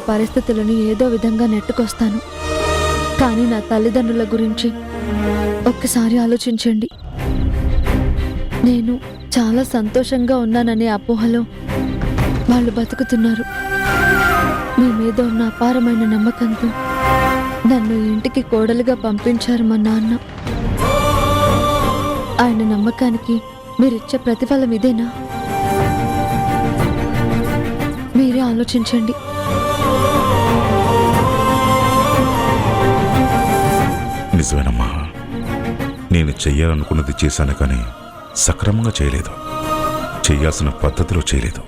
నేను పరిస్థితులను ఏదో విధంగా నెట్టుకొస్తాను. కానీ నా తల్లిదండ్రుల గురించి ఒక్కసారి ఆలోచించండి. నేను చాలా సంతోషంగా ఉన్నాననే అపోహలో వాళ్ళు బతుకుతున్నారు. మీ మీద ఉన్న అపారమైన నమ్మకంతో నన్ను ఇంటికి కోడలుగా పంపించారు మా నాన్న. ఆయన నమ్మకానికి మీరిచ్చే ప్రతిఫలం ఇదేనా? మీరే ఆలోచించండి. నిజమేనమ్మా, నేను చెయ్యాలనుకున్నది చేశాను, కానీ సక్రమంగా చేయలేదు. చేయాల్సిన పద్ధతిలో చేయలేదు.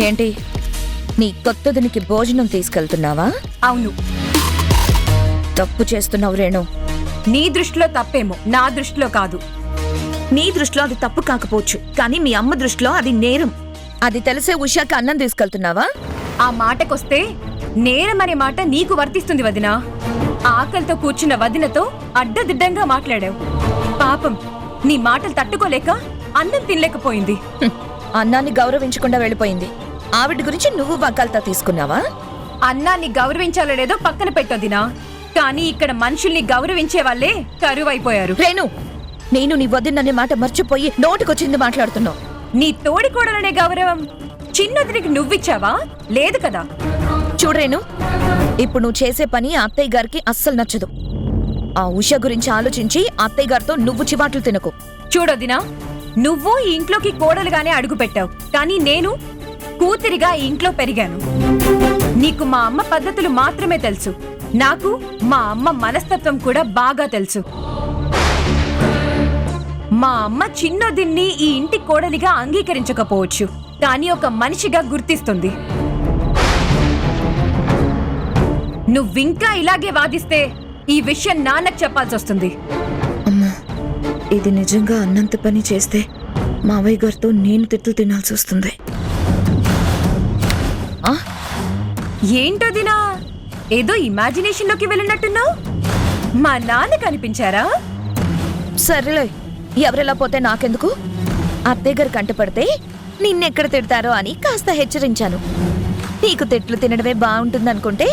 ఏంటి, నీ కొత్తదినికి భోజనం తీసుకెళ్తున్నావా? అవును. తప్పు చేస్తున్నావు రేణు. నీ దృష్టిలో తప్పేమో, నా దృష్టిలో కాదు. నీ దృష్టిలో అది తప్పు కాకపోవచ్చు, కానీ మీ అమ్మ దృష్టిలో అది నేరం. అది తెలిసే ఉషాకి అన్నం తీసుకెళ్తున్నావా? ఆ మాటకొస్తే నేరం అనే మాట నీకు వర్తిస్తుంది వదినా. ఆకలితో కూర్చున్న వదినతో అడ్డదిడ్డంగా మాట్లాడావు. పాపం నీ మాటలు తట్టుకోలేక అన్నం తినలేకపోయింది. అన్నాన్ని గౌరవించకుండా వెళ్ళిపోయింది. ఆవిడ గురించి నువ్వు వకాల్తా తీసుకున్నావా? అన్నాన్ని గౌరవించాలో లేదో పక్కన పెట్టొదినా, కానీ ఇక్కడ మనుషుల్ని గౌరవించే వాళ్ళే కరువైపోయారు. రేణు, నేను నీ వదిననే మాట మర్చిపోయి నోటికొచ్చింది మాట్లాడుతున్నావు. నీ తోడికోడలనే గౌరవం చిన్నదినికి నువ్విచ్చావా? లేదు కదా. చూడరేను, ఇప్పుడు నువ్వు చేసే పని అత్తయ్య గారికి అస్సలు నచ్చదు. ఆ ఉష గురించి ఆలోచించి అత్తయ్య గారితో నువ్వు చివాట్లు తినకు. చూడొదినా, నువ్వు ఈ ఇంట్లోకి కోడలుగానే అడుగు పెట్టావు, కానీ నేను కూతురిగా ఈ ఇంట్లో పెరిగాను. నీకు మా అమ్మ పద్ధతులు మాత్రమే తెలుసు, నాకు మా అమ్మ మనస్తత్వం కూడా బాగా తెలుసు. మా అమ్మ చిన్నదిన్ని ఈ ఇంటి కోడలిగా అంగీకరించకపోవచ్చు, కానీ ఒక మనిషిగా గుర్తిస్తుంది. నువ్వింకా ఇలాగే వాదిస్తే ఈ విషయం నాన్నకు చెప్పాల్సి వస్తుంది. అమ్మా, ఇది నిజంగా అన్నంత పని చేస్తే మావయ్య గారితో నేను తిట్లు తినాల్సి వస్తుంది. ఏంటోదినా, ఏదో ఇమాజినేషన్ లోకి వెళ్ళినట్టున్నావు. మా నాన్న కనిపించారా? సరేలే, ఎవరెలా పోతే నాకెందుకు. అత్తయ్య గారు కంటపడితే నిన్నెక్కడ తిడతారో అని కాస్త హెచ్చరించాను. నీకు తిట్లు తినడమే బాగుంటుందనుకుంటే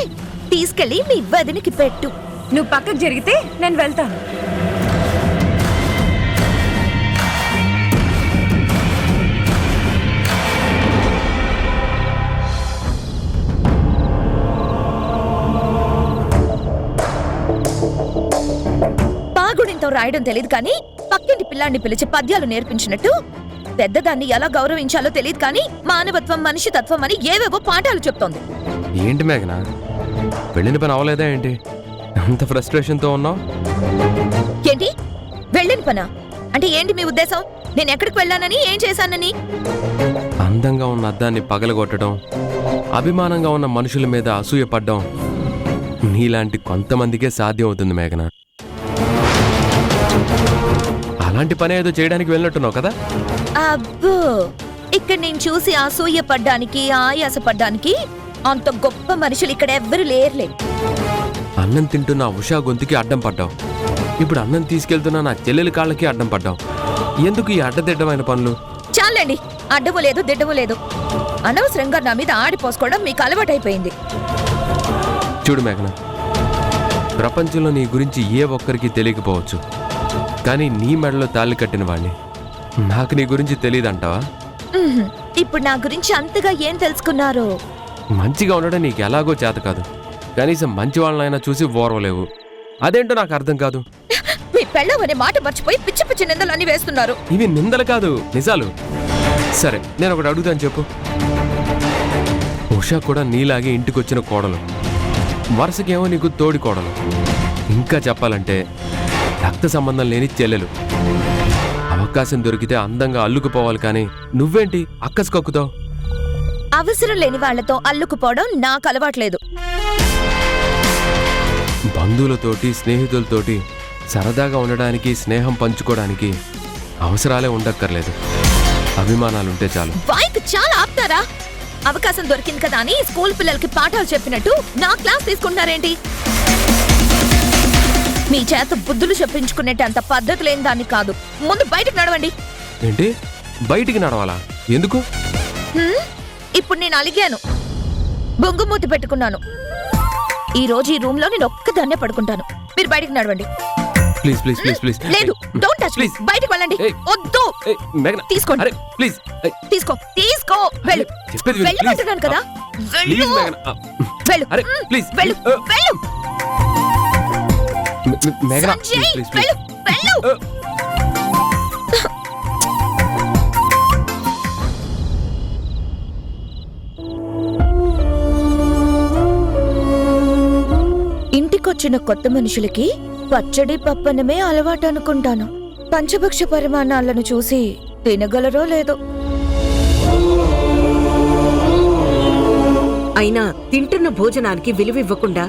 తీసుకెళ్లి మీ వదినికి పెట్టు. నువ్వు పక్కకు జరిగితే నేను వెళ్తాను. పాగుడింతో రాయడం తెలియదు కానీ పక్కింటి పిల్లాన్ని పిలిచి పద్యాలు నేర్పించినట్టు పెద్దదాన్ని ఎలా గౌరవించాలో తెలియదు కానీ మానవత్వం, మనిషితత్వం అని ఏవేవో పాఠాలు చెప్తోంది. ఏంటి మేఘనా, వెళ్ళిన పని అవలేదా ఏంటి? అంత ఫ్రస్ట్రేషన్తో ఉన్నావు ఏంటి? వెళ్ళిన పనా అంటే ఏంటి మీ ఉద్దేశం? నేను ఎక్కడికి వెళ్ళానని, ఏం చేశానని? అందంగా ఉన్న అద్దాన్ని పగలగొట్టడం, అభిమానంగా ఉన్న మనుషుల మీద అసూయపడ్డం నీలాంటి కొంతమందికే సాధ్యం అవుతుంది మేఘనా. అలాంటి పని ఏదో చేయడానికి వెళ్ళినట్టున్నావు కదా? అబ్బో, ఇక్కడ నేను చూసి అసూయపడ్డానికి, ఆయాసపడ్డానికి అంత గొప్ప మనుషులు ఇక్కడ ఎవ్వరు లేరులే. అన్నం తింటున్న ఉషా గొంతుకి అడ్డం పడ్డావు. ఇప్పుడు అన్నం తీసుకెళ్తున్నా నా చెల్లెలి కాళ్ళకి అడ్డం పడ్డావు. ఎందుకు ఈ అడ్డదిడ్డమైన పనులు? చాలండి, అడ్డము లేదు దిడ్డము లేదు. అనవసరంగా నా మీద ఆడిపోసుకోవడం మీకు అలవాటైపోయింది. చూడు మేఘనా, ప్రపంచంలో నీ గురించి ఏ ఒక్కరికి తెలియకపోవచ్చు, కానీ నీ మెడలో తాళి కట్టిన వాణ్ణి. నాకు నీ గురించి తెలియదంటావా? ఇప్పుడు నా గురించి అంతగా ఏం తెలుసుకున్నారో? మంచిగా ఉండడం నీకు ఎలాగో చేత కాదు. కనీసం మంచి వాళ్ళనైనా చూసి ఓర్వలేవు. అదేంటో నాకు అర్థం కాదు. మీ పెళ్ళవనే మాట మర్చిపోయి పిచ్చి పిచ్చి నిందలు అన్ని వేస్తున్నారు. ఇవి నిందలు కాదు, నిజాలు. సరే, నేను ఒకటి అడుగుతాను, చెప్పు. ఉషా కూడా నీలాగే ఇంటికొచ్చిన కోడలు, వరుసకేమో నీకు తోడి కోడలు, ఇంకా చెప్పాలంటే రక్త సంబంధం లేని చెల్లెలు. అవకాశం దొరికితే అందంగా అల్లుకుపోవాలి, కానీ నువ్వేంటి అక్కసు కక్కుతావు? అవసరం లేని వాళ్లతో అల్లుకుపోవడం నాకు అలవాట్లేదు. బంధువులతోటి స్నేహితులతోటి సరదాగా ఉండడానికి, స్నేహం పంచుకోవడానికి అవసరాలే ఉండక్కర్లేదు. అభిమానాలుంటే చాలు. బైక్ చాలా ఆపుతారా? అవకాశం దొరికింది కదా అని స్కూల్ పిల్లలకి పాఠాలు చెప్పినట్టు నా క్లాస్ తీసుకుంటారేంటి? మీ చేత బుద్ధులు చెప్పించుకునేట అంత పద్ధతి లేని దాన్ని కాదు. ముందు బయటకు నడవండి. ఏంటి, బయటికి నడవాలా? ఎందుకు? ఇప్పుడు నేను అలిగాను, బొంగుమూతి పెట్టుకున్నాను. ఈ రోజు ఈ రూమ్ లో నేను ఒక్కదాన్నే పడుకుంటాను. మీరు బయటికి నడవండి. Please please please please. లేదు, డోంట్ టచ్ మీ. బయటికి వెళ్ళండి. వద్దు. తీసుకోండి. ప్లీజ్ తీసుకో, తీసుకో. వెళ్ళు, వెళ్ళమంటున్నాను కదా. వెళ్ళు, వెళ్ళు. అరే ప్లీజ్ వెళ్ళు, వెళ్ళు. మేఘనా, సంజయ్, ప్లీజ్ వెళ్ళు, వెళ్ళు. ఇంటికొచ్చిన కొత్త మనుషులకి పచ్చడి పప్పనమే అలవాటు అనుకుంటాను. పంచభక్ష పరిమాణాలను చూసి తినగలరో లేదో. అయినా తింటున్న భోజనానికి విలువివ్వకుండా,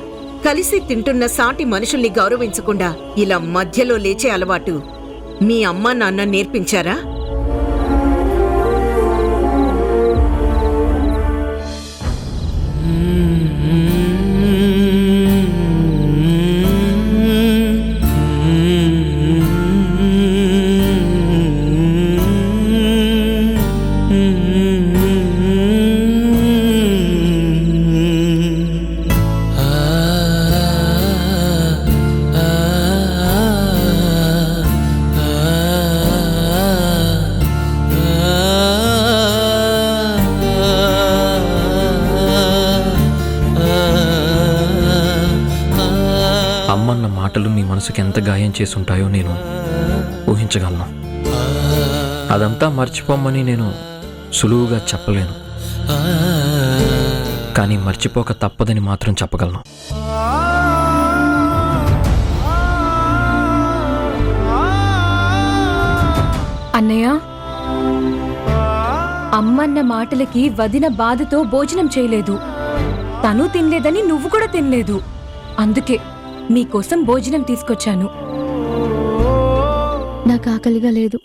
కలిసి తింటున్న సాటి మనుషుల్ని గౌరవించకుండా ఇలా మధ్యలో లేచే అలవాటు మీ అమ్మా నాన్న నేర్పించారా? అమ్మన్న మాటలు నీ మనసుకి ఎంత గాయం చేసుంటాయో నేను ఊహించగలను. అదంతా మర్చిపోమని నేను సులువుగా చెప్పలేను, కానీ మర్చిపోక తప్పదని మాత్రం చెప్పగలను. అన్నయ్య, అమ్మన్న మాటలకి వదిన బాధతో భోజనం చేయలేదు. తను తినలేదని నువ్వు కూడా తినలేదు. అందుకే మీకోసం భోజనం తీసుకొచ్చాను. నాకు ఆకలిగా లేదు.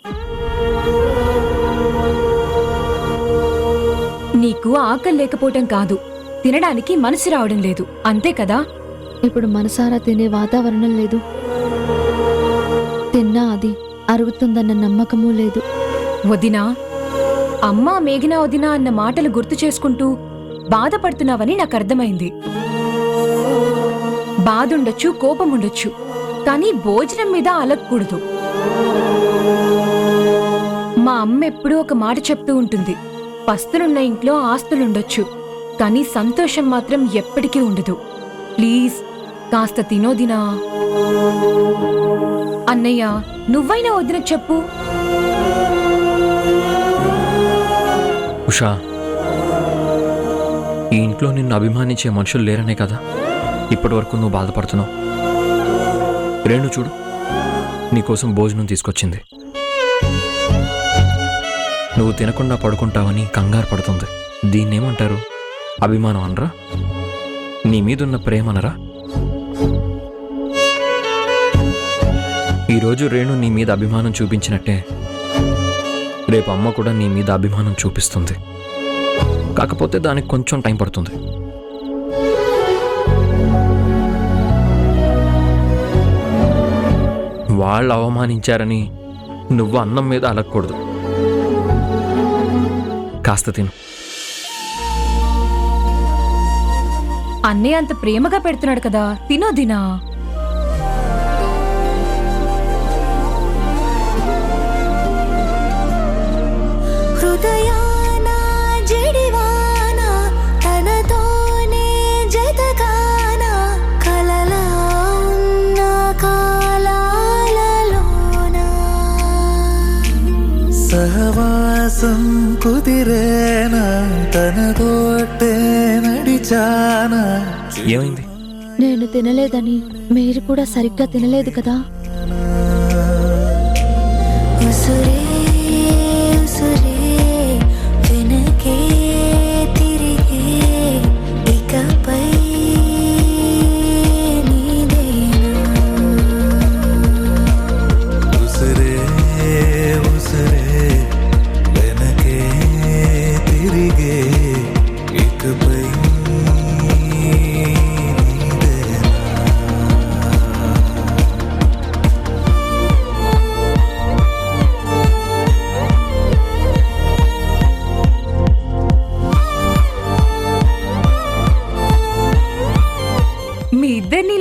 నీకు ఆకలి లేకపోవటం కాదు, తినడానికి మనసు రావడం లేదు, అంతే కదా? ఇప్పుడు మనసారా తినే వాతావరణం లేదు. తిన్నా అది అరుగుతుందన్న నమ్మకమూ లేదు. వదినా, అమ్మా మేఘనా వదినా అన్న మాటలు గుర్తు చేసుకుంటూ బాధపడుతున్నావని నాకు అర్థమైంది. బాధుండొచ్చు, కోపముండొచ్చు, కానీ భోజనం మీద అలగకూడదు. మా అమ్మ ఎప్పుడూ ఒక మాట చెప్తూ ఉంటుంది, పస్తులున్న ఇంట్లో ఆస్తులుండొచ్చు, కానీ సంతోషం మాత్రం ఎప్పటికీ ఉండదు. ప్లీజ్ కాస్త తినోదినా. అన్నయ్య, నువ్వైనా వదిన చెప్పు. ఉషా, ఈ ఇంట్లో నిన్ను అభిమానించే మనుషులు లేరనే కదా ఇప్పటి వరకు నువ్వు బాధపడుతున్నావు. రేణు చూడు, నీకోసం భోజనం తీసుకొచ్చింది. నువ్వు తినకుండా పడుకుంటావని కంగారు పడుతుంది. దీన్నేమంటారు? అభిమానం అనరా? నీ మీదున్న ప్రేమనరా? ఈరోజు రేణు నీ మీద అభిమానం చూపించినట్టే రేపు అమ్మ కూడా నీ మీద అభిమానం చూపిస్తుంది. కాకపోతే దానికి కొంచెం టైం పడుతుంది. వాళ్ళు అవమానించారని నువ్వు అన్నం మీద అలగకూడదు. కాస్త తిను. అన్నయ్య అంత ప్రేమగా పెడుతున్నాడు కదా, తినోదినా. సహవాసం కుదిరేనా, తనతోటే నడిచానా. ఏమైంది? నేను తినలేదని మీరు కూడా సరిగ్గా తినలేదు కదా. ఉసురే ఉసురే వెనకే తిరిగే, ఇకపై నీదే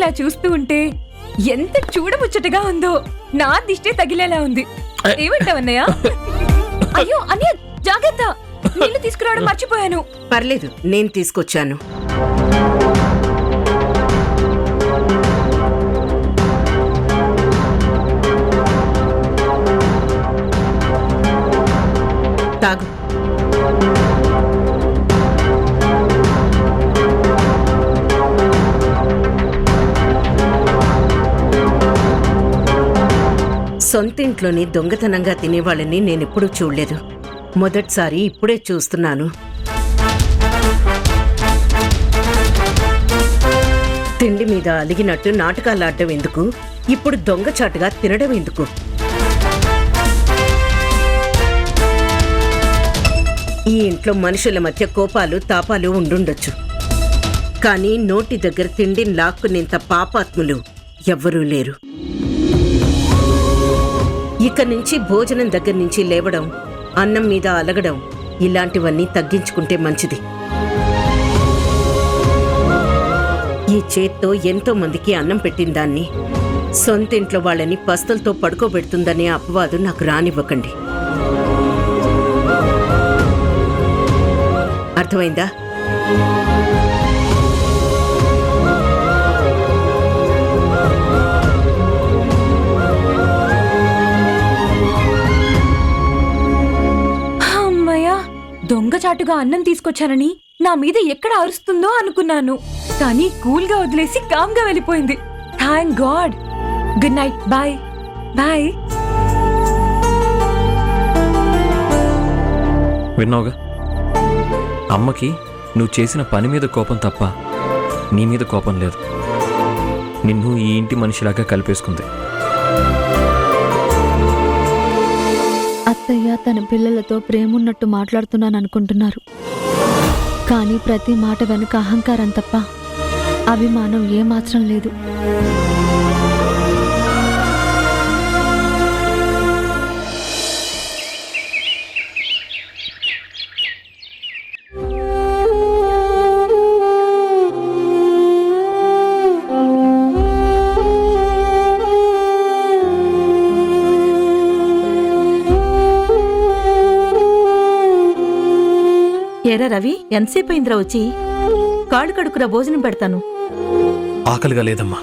ఇలా చూస్తూ ఉంటే ఎంత చూడముచ్చటగా ఉందో. నా దిష్టే తగిలేలా ఉంది. ఏమంటావన్నయ్య? అయ్యో అన్నయ్య, జాగ్రత్త, నీళ్లు తీసుకురావడం మర్చిపోయాను. పర్లేదు, నేను తీసుకొచ్చాను. తాగు. సొంతింట్లోని దొంగతనంగా తినేవాళ్ళని నేనెప్పుడూ చూడలేదు. మొదటిసారి ఇప్పుడే చూస్తున్నాను. తిండి మీద అలిగినట్టు నాటకాలాడడం ఎందుకు? ఇప్పుడు దొంగచాటుగా తినడం ఎందుకు? ఈ ఇంట్లో మనుషుల మధ్య కోపాలు తాపాలు ఉండుండొచ్చు, కానీ నోటి దగ్గర తిండిని లాక్కునేంత పాపాత్ములు ఎవ్వరూ లేరు. ఇక నుంచి భోజనం దగ్గర నుంచి లేవడం, అన్నం మీద అలగడం, ఇలాంటివన్నీ తగ్గించుకుంటే మంచిది. ఈ చేత్తో ఎంతో మందికి అన్నం పెట్టిందాన్ని సొంతింట్లో వాళ్ళని పస్తులతో పడుకోబెడుతుందనే అపవాదు నాకు రానివ్వకండి. అర్థమైందా? దొంగచాటుగా అన్నం తీసుకొచ్చానని నా మీద ఎక్కడ అరుస్తుందో అనుకున్నాను, కానీ కూల్ గా వదిలేసి కామ్గా వెళ్ళిపోయింది. Thank god. Good night. Bye bye. విన్నావుగా, అమ్మకి నువ్వు చేసిన పని మీద కోపం తప్ప నీ మీద కోపం లేదు. నిన్ను ఈ ఇంటి మనిషిలాగా కలిపేసుకుంది. అత్తయ్య తన పిల్లలతో ప్రేమున్నట్టు మాట్లాడుతున్నాను అనుకుంటున్నారు, కానీ ప్రతి మాట వెనుక అహంకారం తప్ప అభిమానం ఏమాత్రం లేదు. ఏరా రవి, ఎంతసేపు అయిందిరా వచ్చి? కాళ్ళు కడుకురా, భోజనం పెడతాను. ఆకలిగా లేదమ్మా.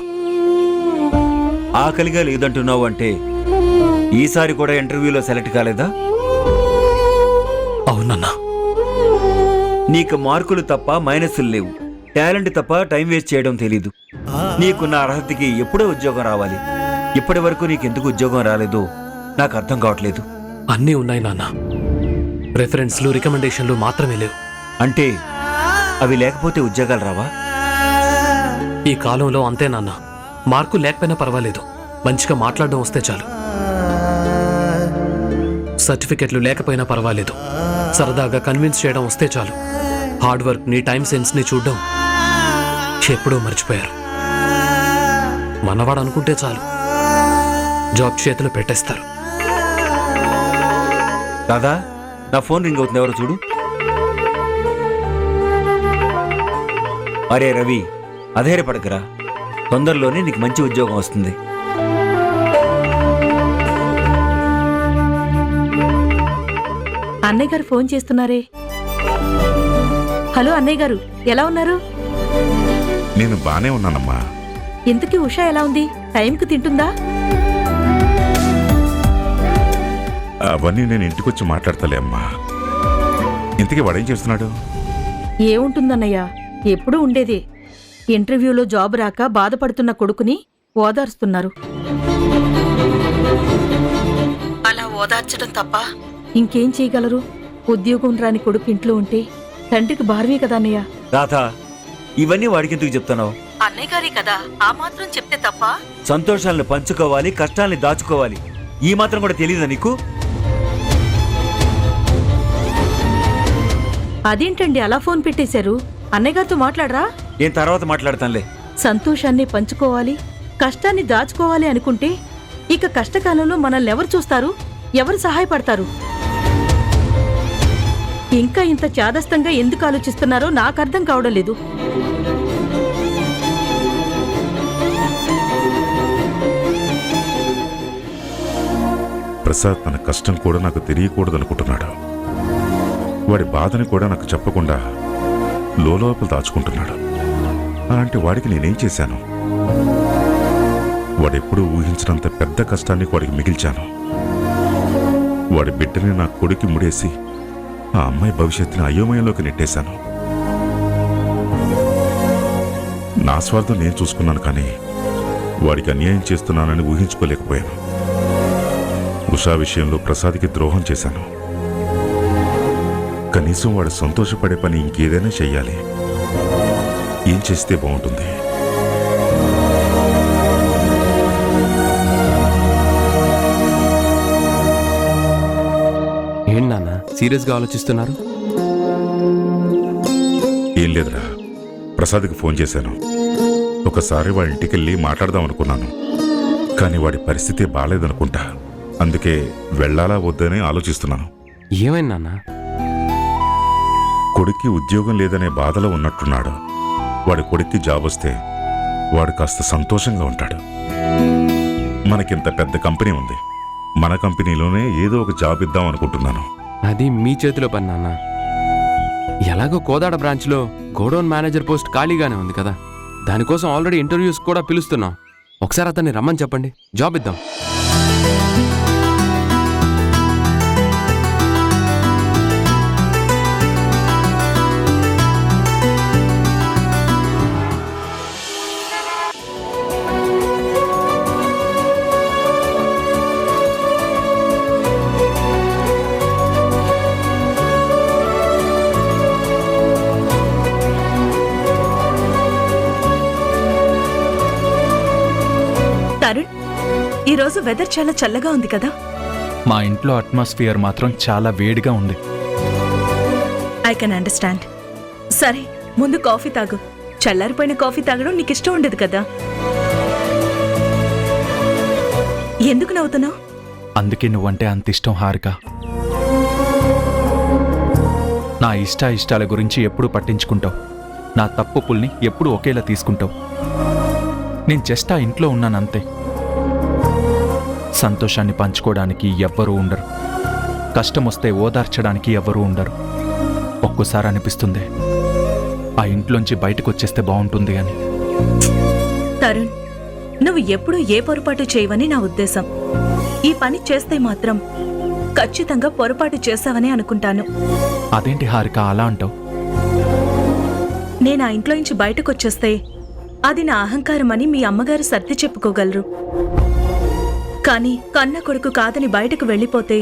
ఆకలిగా లేదంటున్నావు అంటే ఈసారి కూడా ఇంటర్వ్యూలో సెలెక్ట్ కాలేదా? అవునన్నా. నీకు మార్కులు తప్ప మైనస్లు లేవు, టాలెంట్ తప్ప టైం వేస్ట్ చేయడం తెలీదు. నీకున్న అర్హతకి ఎప్పుడో ఉద్యోగం రావాలి. ఇప్పటి వరకు నీకెందుకు ఉద్యోగం రాలేదో నాకు అర్థం కావట్లేదు. అన్నీ ఉన్నాయి నాన్న, రెఫరెన్స్లు రికమెండేషన్లు మాత్రమే లేవు. అంటే అవి లేకపోతే ఉద్యోగాలు రావా? ఈ కాలంలో అంతే నాన్న. మార్కు లేకపోయినా పర్వాలేదు, మంచిగా మాట్లాడడం వస్తే చాలు. సర్టిఫికెట్లు లేకపోయినా పర్వాలేదు, సరదాగా కన్విన్స్ చేయడం వస్తే చాలు. హార్డ్ వర్క్ ని, టైం సెన్స్ ని చూడడం ఎప్పుడో మర్చిపోయారు. మనవాడు అనుకుంటే చాలు, జాబ్ చేతిలో పెట్టేస్తారు. దాదా, నా ఫోన్ రింగ్ అవుతుంది, ఎవరో చూడు. అరే రవి, అధైర్యపడకరా, తొందరలోనే నీకు మంచి ఉద్యోగం వస్తుంది. అన్నయ్య గారు ఫోన్ చేస్తున్నారే. హలో అన్నయ్య గారు, ఎలా ఉన్నారు? నేను బానే ఉన్నానమ్మా. ఇంతకీ ఉషా ఎలా ఉంది? టైంకి తింటుందా? అవన్నీ నేను ఇంటికొచ్చి మాట్లాడతలే అమ్మా. ఇంతకీ వాడేం చేస్తున్నాడు? ఏముంటుందన్నయ్య, ఎప్పుడూ ఉండేదే. ఇంటర్వ్యూలో జాబ్ రాక బాధపడుతున్న కొడుకుని ఓదార్స్తున్నారు. అలా ఓదార్చడం తప్ప ఇంకేం చేయగలరు? ఉద్యోగం రాని కొడుకు ఇంట్లో ఉంటే తండ్రికి భారమే కదా అన్నయ్య. రాధా, ఇవన్నీ వాడికి ఎందుకు చెప్తున్నావు? అన్నయ్య గారే కదా, ఆ మాత్రం చెప్తే తప్ప? సంతోషాలను పంచుకోవాలి, కష్టాల్ని దాచుకోవాలి, ఈ మాత్రం కూడా తెలియదా నీకు? అదేంటండి అలా ఫోన్ పెట్టేశారు? అన్నయ్య గారితో మాట్లాడరా? నేను తర్వాత మాట్లాడతానులే. సంతోషాన్ని పంచుకోవాలి, కష్టాన్ని దాచుకోవాలి అనుకుంటే ఇక కష్టకాలంలో మనల్ని ఎవరు చూస్తారు? ఎవరు సహాయపడతారు? ఇంకా ఇంత చాదస్తంగా ఎందుకు ఆలోచిస్తున్నారో నాకు అర్థం కావడం లేదు. ప్రసాద్ తన కష్టం కూడా నాకు తెలియకూడదనుకుంటున్నాడు. వాడి బాధని కూడా నాకు చెప్పకుండా లోపల దాచుకుంటున్నాడు. అలాంటి వాడికి నేనేం చేశాను? వాడెప్పుడూ ఊహించినంత పెద్ద కష్టాన్ని వాడికి మిగిల్చాను. వాడి బిడ్డని నా కొడుకు ముడేసి ఆ అమ్మాయి భవిష్యత్తుని అయోమయంలోకి నెట్టేశాను. నా స్వార్థం నేను చూసుకున్నాను, కానీ వాడికి అన్యాయం చేస్తున్నానని ఊహించుకోలేకపోయాను. ఉషా విషయంలో ప్రసాద్కి ద్రోహం చేశాను. కనీసం వాడు సంతోషపడే పని ఇంకేదైనా చెయ్యాలి. ఏం చేస్తే బాగుంటుంది? ఏంటి నాన్న సీరియస్గా ఆలోచిస్తున్నారు? ఏం లేదురా, ప్రసాద్కి ఫోన్ చేశాను. ఒకసారి వాడి ఇంటికెళ్ళి మాట్లాడదాం అనుకున్నాను, కానీ వాడి పరిస్థితి బాలేదనుకుంటా. అందుకే వెళ్ళాలా వద్దని ఆలోచిస్తున్నాను. ఏమైంది నాన్న? కొడుక్కి ఉద్యోగం లేదనే బాధలో ఉన్నట్టున్నాడు. వాడి కొడుక్కి జాబ్ వస్తే వాడు కాస్త సంతోషంగా ఉంటాడు. మనకింత పెద్ద కంపెనీ ఉంది, మన కంపెనీలోనే ఏదో ఒక జాబ్ ఇద్దాం అనుకుంటున్నాను. అది మీ చేతిలో పని నాన్న. ఎలాగో కోదాడ బ్రాంచ్లో గోడౌన్ మేనేజర్ పోస్ట్ ఖాళీగానే ఉంది కదా, దానికోసం ఆల్రెడీ ఇంటర్వ్యూస్ కూడా పిలుస్తున్నాం. ఒకసారి అతన్ని రమ్మని చెప్పండి, జాబ్ ఇద్దాం. తరుణ్, ఈరోజు వెదర్ చాలా చల్లగా ఉంది కదా? మా ఇంట్లో అట్మాస్ఫియర్ మాత్రం చాలా వేడిగా ఉంది. I can understand. సరే, ముందు కాఫీ తాగు. చల్లారిపోయిన కాఫీ తాగడం నీకు ఇష్టం ఉండదు కదా? ఎందుకు నవ్వుతున్నావు? అందుకే నువ్వంటే అంత ఇష్టం హారిక. నా ఇష్టాల గురించి ఎప్పుడు పట్టించుకుంటావు, నా తప్పుల్ని ఎప్పుడు ఒకేలా తీసుకుంటావు. నేను జస్ట్ ఆ ఇంట్లో ఉన్నానంతే. సంతోషాన్ని పంచుకోవడానికి ఎవ్వరూ ఉండరు, కష్టం వస్తే ఓదార్చడానికి ఎవ్వరూ ఉండరు. ఒక్కోసారి అనిపిస్తుంది ఆ ఇంట్లోంచి బయటకు వచ్చేస్తే బాగుంటుంది అని. తరుణ్, నువ్వు ఎప్పుడు ఏ పొరపాటు చేయవని నా ఉద్దేశం. ఈ పని చేస్తే మాత్రం ఖచ్చితంగా పొరపాటు చేశావని అనుకుంటాను. అదేంటి హారిక అలా అంటావు? నేను ఆ ఇంట్లో నుంచి బయటకు వచ్చేస్తే అది నా అహంకారం అని మీ అమ్మగారు సర్ది చెప్పుకోగలరు. కానీ కన్న కొడుకు కాదని బయటకు వెళ్ళిపోతే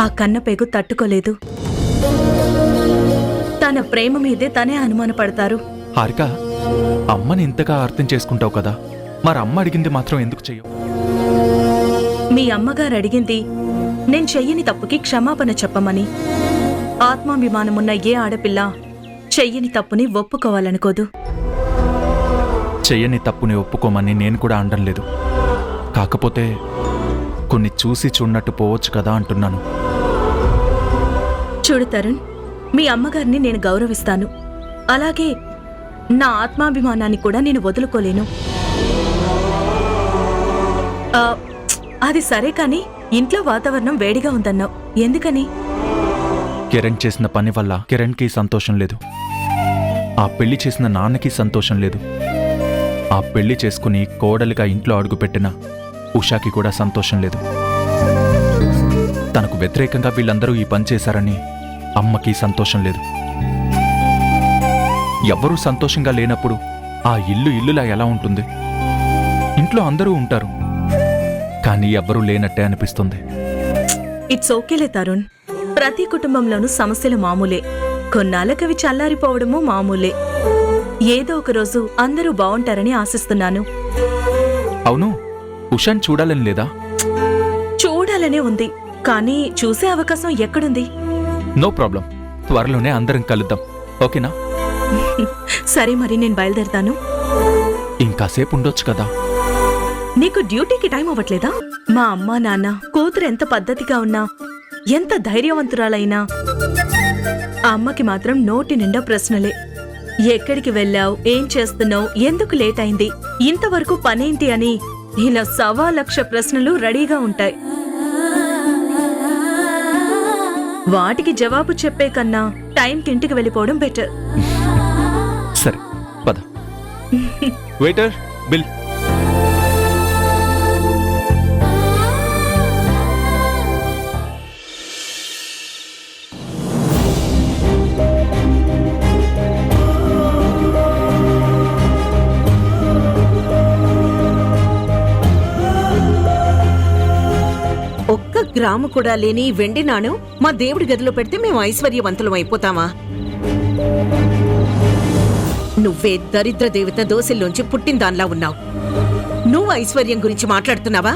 ఆ కన్న పేగు తట్టుకోలేదు. తన ప్రేమ మీదే తనే అనుమానపడతారు. హారిక, అమ్మని ఇంతగా అర్థం చేసుకుంటావు కదా, మరి అమ్మ అడిగింది మాత్రం ఎందుకు చెయ్యవు? మీ అమ్మగారు అడిగింది నేను చెయ్యని తప్పుకి క్షమాపణ చెప్పమని. ఆత్మాభిమానమున్న ఏ ఆడపిల్ల చెయ్యని తప్పుని ఒప్పుకోవాలనుకోదు. చెయ్యని తప్పుని ఒప్పుకోమని నేను కూడా అనడం లేదు. కాకపోతే కొన్ని చూసి చూడనట్టు పోవచ్చు కదా అంటున్నాను. చూడు తరుణ్, మీ అమ్మగారిని నేను గౌరవిస్తాను. అలాగే నా ఆత్మాభిమానాన్ని కూడా నేను వదులుకోలేను. అది సరే, కానీ ఇంట్లో వాతావరణం వేడిగా ఉందన్నావు, ఎందుకని? కిరణ్ చేసిన పని వల్ల కిరణ్కి సంతోషం లేదు, ఆ పెళ్లి చేసిన నాన్నకి సంతోషం లేదు, ఆ పెళ్లి చేసుకుని కోడలిగా ఇంట్లో అడుగుపెట్టిన ఉషాకి కూడా సంతోషం లేదు. తనకు వ్యతిరేకంగా వీళ్ళందరూ ఈ పని చేశారని అమ్మకి సంతోషం లేదు. ఎవ్వరూ సంతోషంగా లేనప్పుడు ఆ ఇల్లులా ఎలా ఉంటుంది? ఇంట్లో అందరూ ఉంటారు, కానీ ఎవ్వరూ లేనట్టే అనిపిస్తుంది. ఇట్స్ ఓకేలే తరుణ్, ప్రతి కుటుంబంలోనూ సమస్యలు మామూలే. కొన్నాళ్ళకవి చల్లారిపోవడమూ మామూలే. ఏదో ఒక రోజు అందరూ బావుంటారని ఆశిస్తున్నాను. అవును, ఉషాన్ చూడాలని లేదా? చూడాలనే ఉంది, కానీ చూసే అవకాశం ఎక్కడుంది? నో ప్రాబ్లం, త్వరలోనే అందరం కలుద్దాం, ఓకేనా? సరే, మరి నేను బయలుదేరతాను. ఇంకాసేపు ఉండొచ్చు కదా? నీకు డ్యూటీకి టైం అవ్వట్లేదా? మా అమ్మా నాన్న కూతురు ఎంత పద్ధతిగా ఉన్నా, ఎంత ధైర్యవంతురాలైనా, ఆ అమ్మకి మాత్రం నోటి నిండా ప్రశ్నలే. ఎక్కడికి వెళ్ళావు, ఏం చేస్తున్నావు, ఎందుకు లేట్ అయింది, ఇంతవరకు పనేంటి అని ఇలా 1,00,000 ప్రశ్నలు రెడీగా ఉంటాయి. వాటికి జవాబు చెప్పే కన్నా టైంకి ఇంటికి వెళ్ళిపోవడం బెటర్. సరే పద. Waiter, bill. ఒక్క గ్రాము కూడా లేని ఈ వెండి నాణెం మా దేవుడి గదిలో పెడితే మేము ఐశ్వర్యవంతులం అయిపోతామా? నువ్వే దరిద్ర దేవత దోశల్లోంచి పుట్టిన దానిలా ఉన్నావు. నువ్వు ఐశ్వర్యం గురించి మాట్లాడుతున్నావా?